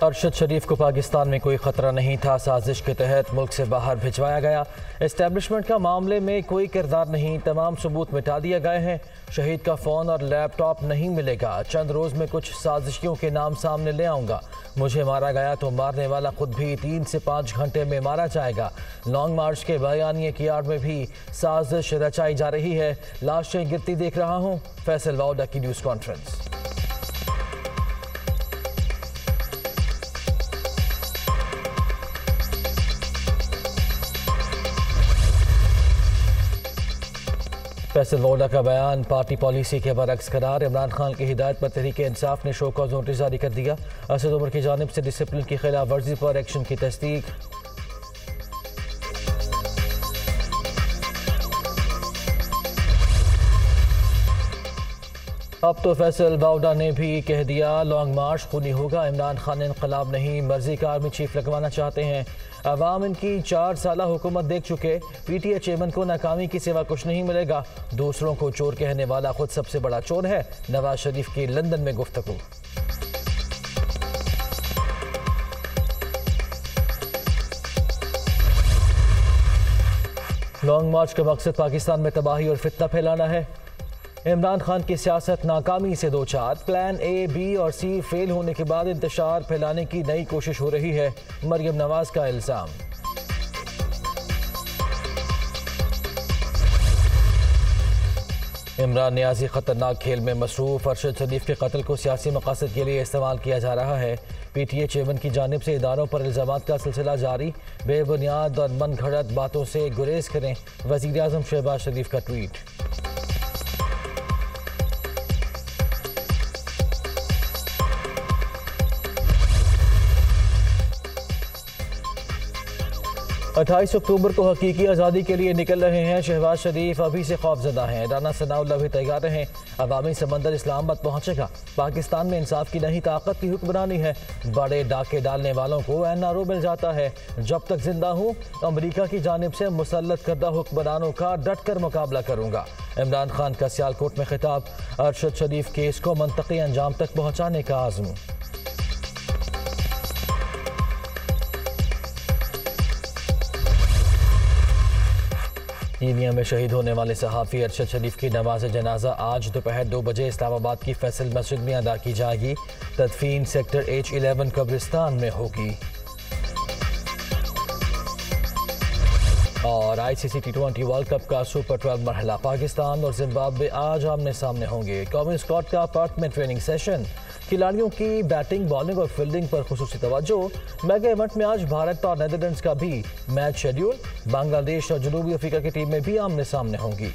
अरशद शरीफ को पाकिस्तान में कोई खतरा नहीं था, साजिश के तहत मुल्क से बाहर भिजवाया गया। एस्टेब्लिशमेंट का मामले में कोई किरदार नहीं, तमाम सबूत मिटा दिए गए हैं। शहीद का फ़ोन और लैपटॉप नहीं मिलेगा। चंद रोज़ में कुछ साजिशियों के नाम सामने ले आऊँगा। मुझे मारा गया तो मारने वाला खुद भी 3 से 5 घंटे में मारा जाएगा। लॉन्ग मार्च के बयानिए की आड़ में भी साजिश रचाई जा रही है। लाशें गिरती देख रहा हूँ। फैसल वाउडा की न्यूज़ कॉन्फ्रेंस। फैसल वाउडा का बयान पार्टी पॉलिसी के बरक्स करार। इमरान खान की हिदायत पर तहरीक इंसाफ ने शो कॉज नोटिस जारी कर दिया। असद उमर की जानिब से डिसिप्लिन की खिलाफ वर्जी पर एक्शन की तस्दीक। अब तो फैसल वाउडा ने भी कह दिया लॉन्ग मार्च खूनी होगा। इमरान खान इनकलाब नहीं, मर्जी का आर्मी चीफ लगवाना चाहते हैं। अवाम इनकी 4 साल हुकूमत देख चुके। पीटीए चेयरमैन को नाकामी की सिवा कुछ नहीं मिलेगा। दूसरों को चोर कहने वाला खुद सबसे बड़ा चोर है। नवाज शरीफ की लंदन में गुफ्तगू। लॉन्ग मार्च का मकसद पाकिस्तान में तबाही और फितना फैलाना है। इमरान खान की सियासत नाकामी से 2-4, प्लान ए, बी और सी फेल होने के बाद इंतशार फैलाने की नई कोशिश हो रही है। मरियम नवाज का इल्जाम। इमरान नियाजी खतरनाक खेल में मसरूफ। अरशद शरीफ के कत्ल को सियासी मकासद के लिए इस्तेमाल किया जा रहा है। पीटीए चेयरमैन की जानिब से इदारों पर इल्जामात का सिलसिला जारी। बेबुनियाद और मन घड़त बातों से गुरेज करें। वज़ीर आज़म शहबाज शरीफ का ट्वीट। अट्ठाईस अक्टूबर को हकीकी आज़ादी के लिए निकल रहे हैं। शहबाज शरीफ अभी से खौफजदा हैं। राना सनाउल्लाह भी तैयार रहें। अवामी समंदर इस्लामाबाद पहुंचेगा। पाकिस्तान में इंसाफ की नई ताकत की हुक्मरानी है। बड़े डाके डालने वालों को एनआरओ मिल जाता है। जब तक जिंदा हूँ अमरीका की जानिब से मुसल्लत करदा हुक्मरानों का डट कर मुकाबला करूँगा। इमरान खान का सियालकोट में खिताब। अरशद शरीफ केस को मंतकी अंजाम तक पहुँचाने का आज़म। कीनिया में शहीद होने वाले सहाफ़ी अरशद शरीफ की नमाज जनाजा आज दोपहर 2 बजे इस्लामाबाद की फैसल मस्जिद में अदा की जाएगी। तदफीन सेक्टर H11 कब्रिस्तान में होगी। और ICC T20 वर्ल्ड कप का सुपर 12 मरहला पाकिस्तान और जिम्बाब्वे आज आमने सामने होंगे। कौमी स्क्वाड का पर्थ में ट्रेनिंग सेशन। खिलाड़ियों की बैटिंग, बॉलिंग और फील्डिंग पर खुसूसी तवज्जो। मेगा इवेंट में आज भारत और नेदरलैंड्स का भी मैच शेड्यूल। बांग्लादेश और जनूबी अफ्रीका की टीमें भी आमने सामने होंगी।